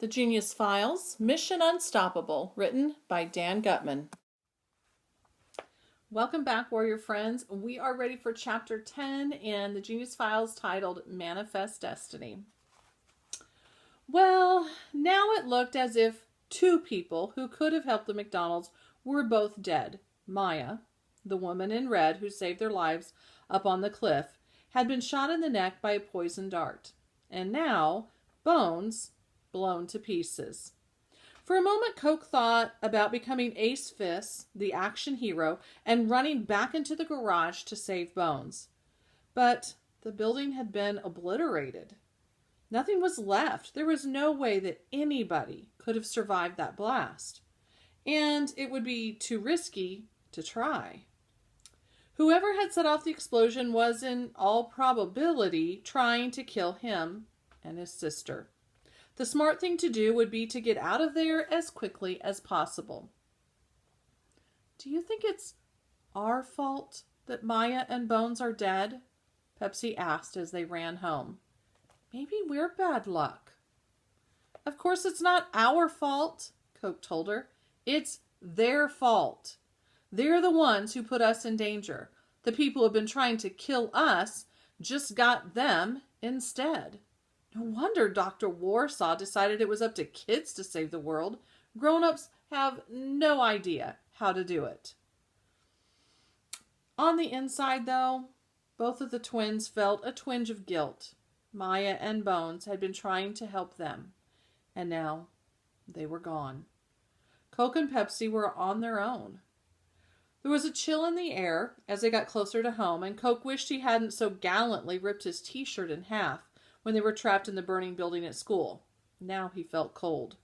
The Genius Files, Mission Unstoppable, written by Dan Gutman. Welcome back, warrior friends. We are ready for chapter 10 in the Genius Files titled Manifest Destiny. Well, now it looked as if two people who could have helped the McDonalds were both dead. Maya, the woman in red who saved their lives up on the cliff, had been shot in the neck by a poison dart. And now, Bones, blown to pieces. For a moment, Coke thought about becoming Ace Fist, the action hero, and running back into the garage to save Bones. But the building had been obliterated. Nothing was left. There was no way that anybody could have survived that blast. And it would be too risky to try. Whoever had set off the explosion was, in all probability, trying to kill him and his sister. The smart thing to do would be to get out of there as quickly as possible. Do you think it's our fault that Maya and Bones are dead? Pepsi asked as they ran home. Maybe we're bad luck. Of course it's not our fault, Coke told her. It's their fault. They're the ones who put us in danger. The people who have been trying to kill us just got them instead. No wonder Dr. Warsaw decided it was up to kids to save the world. Grown-ups have no idea how to do it. On the inside, though, both of the twins felt a twinge of guilt. Maya and Bones had been trying to help them, and now they were gone. Coke and Pepsi were on their own. There was a chill in the air as they got closer to home, and Coke wished he hadn't so gallantly ripped his t-shirt in half when they were trapped in the burning building at school. Now he felt cold.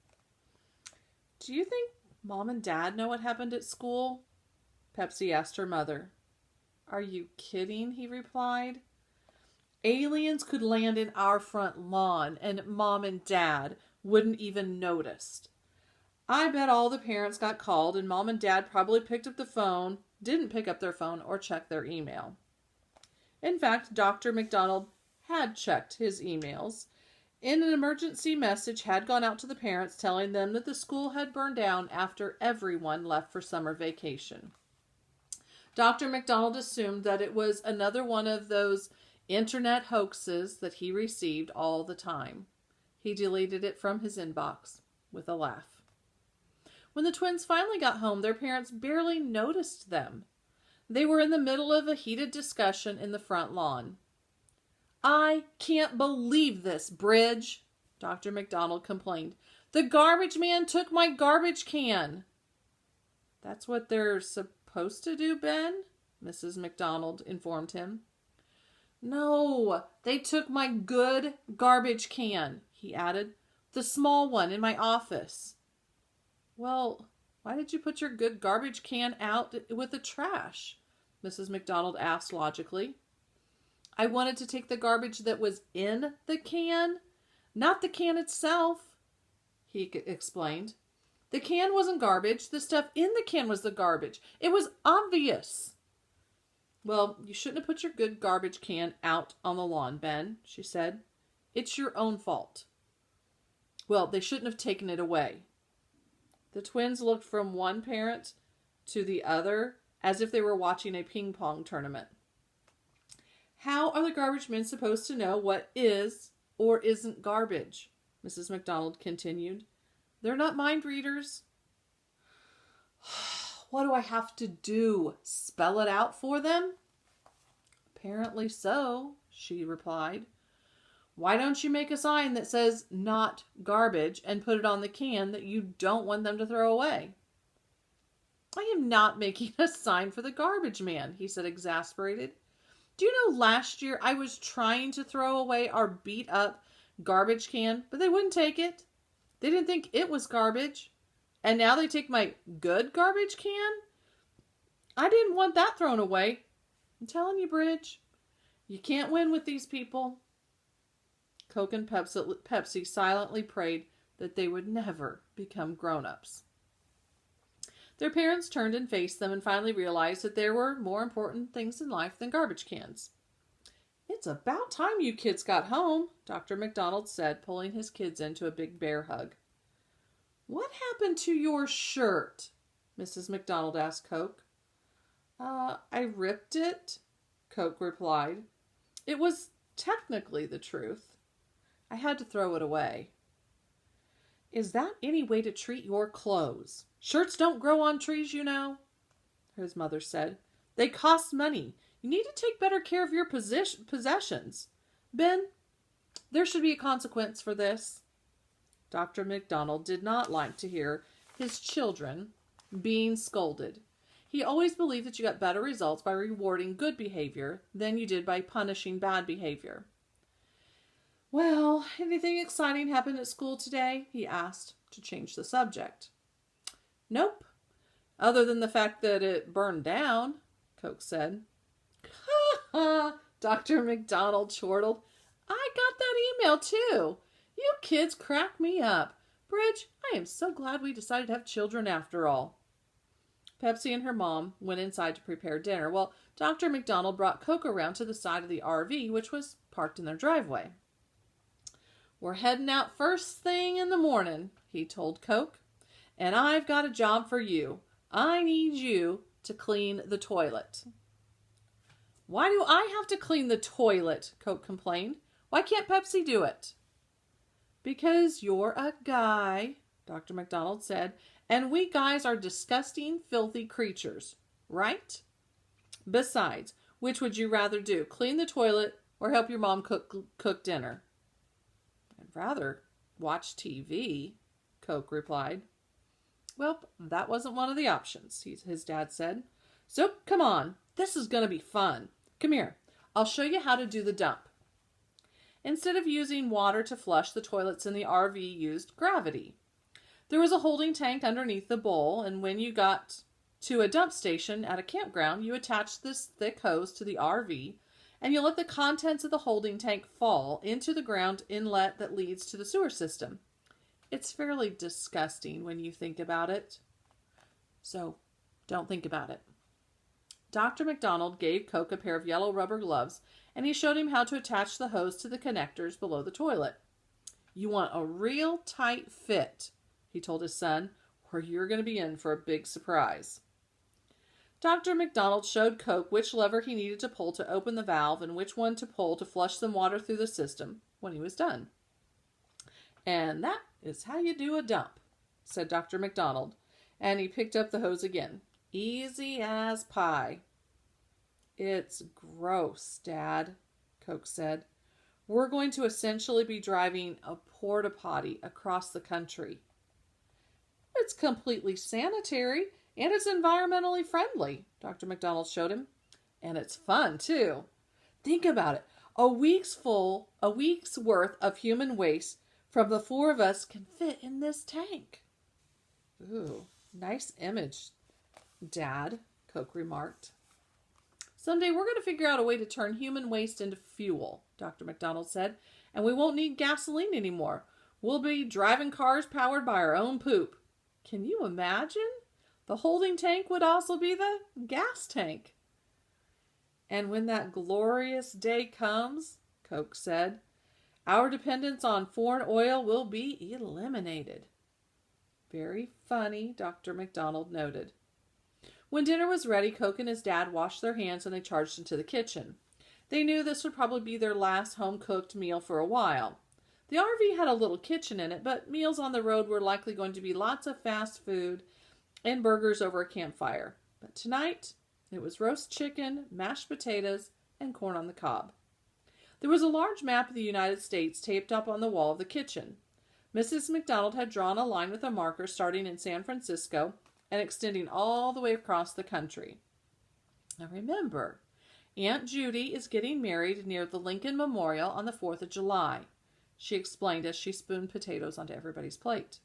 Do you think Mom and Dad know what happened at school? Pepsi asked her mother. Are you kidding? He replied. Aliens could land in our front lawn and Mom and Dad wouldn't even notice. I bet all the parents got called and Mom and Dad probably didn't pick up their phone or check their email. In fact, Dr. McDonald had checked his emails, and an emergency message had gone out to the parents telling them that the school had burned down after everyone left for summer vacation. Dr. McDonald assumed that it was another one of those internet hoaxes that he received all the time. He deleted it from his inbox with a laugh. When the twins finally got home, their parents barely noticed them. They were in the middle of a heated discussion in the front lawn. I can't believe this, Bridge, Dr. McDonald complained. The garbage man took my garbage can. That's what they're supposed to do, Ben, Mrs. McDonald informed him. No, they took my good garbage can, he added. The small one in my office. Well, why did you put your good garbage can out with the trash? Mrs. McDonald asked logically. I wanted to take the garbage that was in the can, not the can itself, he explained. The can wasn't garbage. The stuff in the can was the garbage. It was obvious. Well, you shouldn't have put your good garbage can out on the lawn, Ben, she said. It's your own fault. Well, they shouldn't have taken it away. The twins looked from one parent to the other as if they were watching a ping pong tournament. How are the garbage men supposed to know what is or isn't garbage? Mrs. McDonald continued. They're not mind readers. What do I have to do? Spell it out for them? Apparently so, she replied. Why don't you make a sign that says not garbage and put it on the can that you don't want them to throw away? I am not making a sign for the garbage man, he said, exasperated. Do you know last year I was trying to throw away our beat up garbage can, but they wouldn't take it. They didn't think it was garbage. And now they take my good garbage can? I didn't want that thrown away. I'm telling you, Bridge, you can't win with these people. Coke and Pepsi silently prayed that they would never become grown-ups. Their parents turned and faced them and finally realized that there were more important things in life than garbage cans. It's about time you kids got home, Dr. McDonald said, pulling his kids into a big bear hug. What happened to your shirt? Mrs. McDonald asked Coke. I ripped it, Coke replied. It was technically the truth. I had to throw it away. Is that any way to treat your clothes? Shirts don't grow on trees, you know, his mother said. They cost money. You need to take better care of your possessions. Ben, there should be a consequence for this. Dr. McDonald did not like to hear his children being scolded. He always believed that you got better results by rewarding good behavior than you did by punishing bad behavior. Well, anything exciting happened at school today? He asked to change the subject. Nope, other than the fact that it burned down, Coke said. Ha ha, Dr. McDonald chortled. I got that email too. You kids crack me up. Bridge, I am so glad we decided to have children after all. Pepsi and her mom went inside to prepare dinner while Dr. McDonald brought Coke around to the side of the RV, which was parked in their driveway. We're heading out first thing in the morning, he told Coke, and I've got a job for you. I need you to clean the toilet. Why do I have to clean the toilet? Coke complained. Why can't Pepsi do it? Because you're a guy, Dr. McDonald said, and we guys are disgusting, filthy creatures, right? Besides, which would you rather do, clean the toilet or help your mom cook dinner? I'd rather watch TV, Coke replied. Well, that wasn't one of the options, his dad said. So, come on, this is going to be fun. Come here, I'll show you how to do the dump. Instead of using water to flush, the toilets in the RV used gravity. There was a holding tank underneath the bowl, and when you got to a dump station at a campground, you attached this thick hose to the RV, and you let the contents of the holding tank fall into the ground inlet that leads to the sewer system. It's fairly disgusting when you think about it. So, don't think about it. Dr. McDonald gave Coke a pair of yellow rubber gloves, and he showed him how to attach the hose to the connectors below the toilet. You want a real tight fit, he told his son, or you're going to be in for a big surprise. Dr. McDonald showed Coke which lever he needed to pull to open the valve and which one to pull to flush some water through the system when he was done. And that is how you do a dump, said Dr. McDonald, and he picked up the hose again. Easy as pie. It's gross, Dad, Coke said. We're going to essentially be driving a porta potty across the country. It's completely sanitary and it's environmentally friendly, Dr. McDonald showed him. And it's fun, too. Think about it. A week's worth of human waste from the four of us can fit in this tank. Ooh, nice image, Dad, Coke remarked. Someday we're going to figure out a way to turn human waste into fuel, Dr. McDonald said, and we won't need gasoline anymore. We'll be driving cars powered by our own poop. Can you imagine? The holding tank would also be the gas tank. And when that glorious day comes, Coke said, our dependence on foreign oil will be eliminated. Very funny, Dr. McDonald noted. When dinner was ready, Coke and his dad washed their hands and they charged into the kitchen. They knew this would probably be their last home-cooked meal for a while. The RV had a little kitchen in it, but meals on the road were likely going to be lots of fast food and burgers over a campfire. But tonight, it was roast chicken, mashed potatoes, and corn on the cob. There was a large map of the United States taped up on the wall of the kitchen. Mrs. McDonald had drawn a line with a marker starting in San Francisco and extending all the way across the country. Now remember, Aunt Judy is getting married near the Lincoln Memorial on the 4th of July, she explained as she spooned potatoes onto everybody's plate.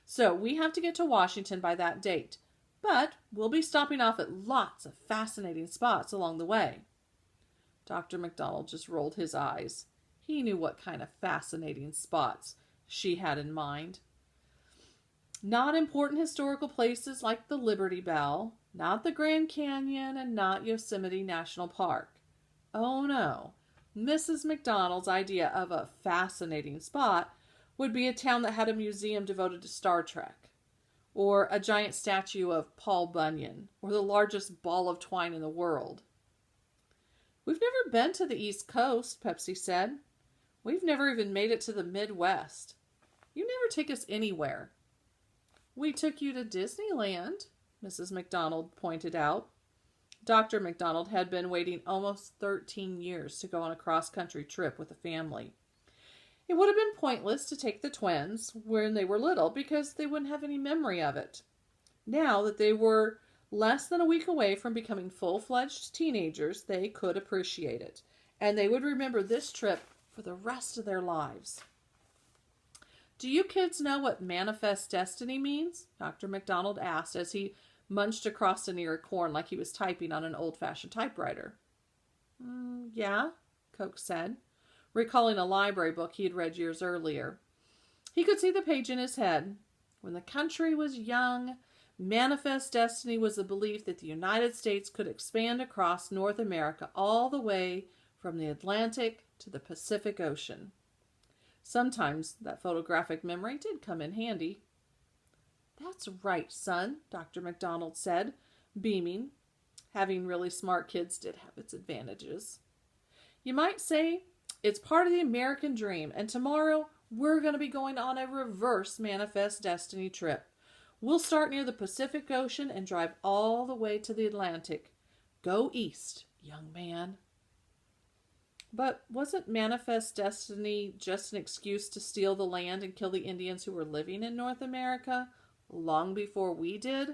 So we have to get to Washington by that date, but we'll be stopping off at lots of fascinating spots along the way. Dr. McDonald just rolled his eyes. He knew what kind of fascinating spots she had in mind. Not important historical places like the Liberty Bell, not the Grand Canyon, and not Yosemite National Park. Oh no, Mrs. McDonald's idea of a fascinating spot would be a town that had a museum devoted to Star Trek, or a giant statue of Paul Bunyan, or the largest ball of twine in the world. We've never been to the East Coast, Pepsi said. We've never even made it to the Midwest. You never take us anywhere. We took you to Disneyland, Mrs. McDonald pointed out. Dr. McDonald had been waiting almost 13 years to go on a cross-country trip with a family. It would have been pointless to take the twins when they were little because they wouldn't have any memory of it. Now that they were less than a week away from becoming full-fledged teenagers, they could appreciate it, and they would remember this trip for the rest of their lives. Do you kids know what manifest destiny means? Dr. McDonald asked as he munched across an ear of corn like he was typing on an old-fashioned typewriter. Yeah, Coke said, recalling a library book he had read years earlier. He could see the page in his head. When the country was young, manifest destiny was the belief that the United States could expand across North America all the way from the Atlantic to the Pacific Ocean. Sometimes that photographic memory did come in handy. That's right, son, Dr. McDonald said, beaming. Having really smart kids did have its advantages. You might say it's part of the American dream, and tomorrow we're going to be going on a reverse manifest destiny trip. We'll start near the Pacific Ocean and drive all the way to the Atlantic. Go east, young man. But wasn't manifest destiny just an excuse to steal the land and kill the Indians who were living in North America long before we did?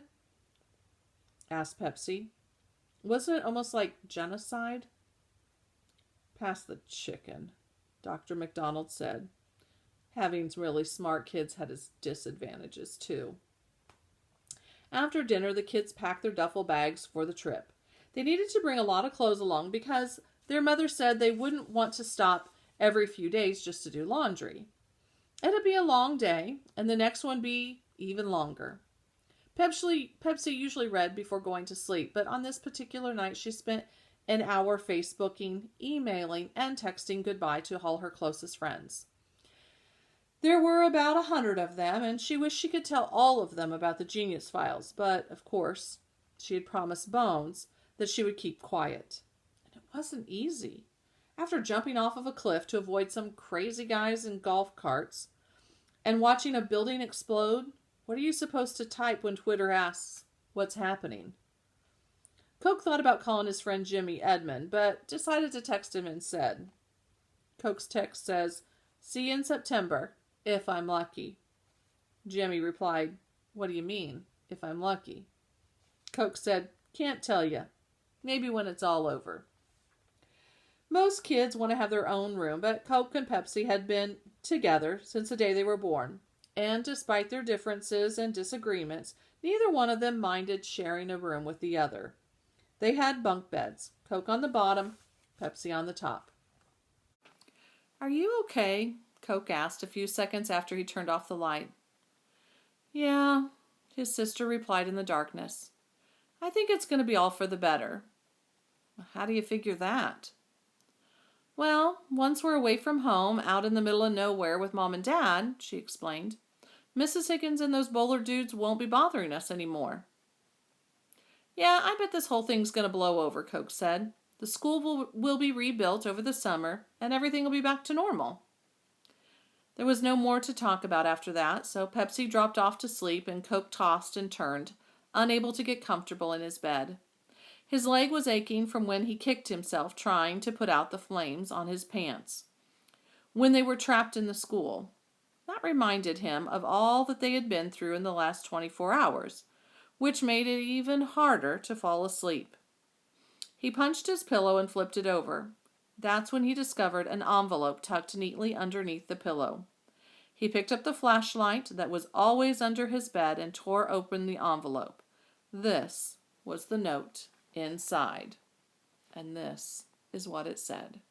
Asked Pepsi. Wasn't it almost like genocide? Pass the chicken, Dr. McDonald said. Having really smart kids had its disadvantages too. After dinner, the kids packed their duffel bags for the trip. They needed to bring a lot of clothes along because their mother said they wouldn't want to stop every few days just to do laundry. It'd be a long day, and the next one be even longer. Pepsi usually read before going to sleep, but on this particular night she spent an hour Facebooking, emailing, and texting goodbye to all her closest friends. There were about 100 of them, and she wished she could tell all of them about the Genius Files, but, of course, she had promised Bones that she would keep quiet. And it wasn't easy. After jumping off of a cliff to avoid some crazy guys in golf carts and watching a building explode, what are you supposed to type when Twitter asks, "What's happening?" Coke thought about calling his friend Jimmy Edmond, but decided to text him instead. Coke's text says, "See you in September, if I'm lucky." Jimmy replied, "What do you mean, if I'm lucky?" Coke said, "Can't tell you. Maybe when it's all over." Most kids want to have their own room, but Coke and Pepsi had been together since the day they were born. And despite their differences and disagreements, neither one of them minded sharing a room with the other. They had bunk beds, Coke on the bottom, Pepsi on the top. "Are you okay?" Coke asked a few seconds after he turned off the light. "Yeah," his sister replied in the darkness. "I think it's going to be all for the better." "How do you figure that?" "Well, once we're away from home, out in the middle of nowhere with Mom and Dad," she explained, "Mrs. Higgins and those bowler dudes won't be bothering us anymore." "Yeah, I bet this whole thing's going to blow over," Coke said. "The school will be rebuilt over the summer, and everything will be back to normal." There was no more to talk about after that, so Pepsi dropped off to sleep and Coke tossed and turned, unable to get comfortable in his bed. His leg was aching from when he kicked himself trying to put out the flames on his pants when they were trapped in the school. That reminded him of all that they had been through in the last 24 hours, which made it even harder to fall asleep. He punched his pillow and flipped it over. That's when he discovered an envelope tucked neatly underneath the pillow. He picked up the flashlight that was always under his bed and tore open the envelope. This was the note inside. And this is what it said.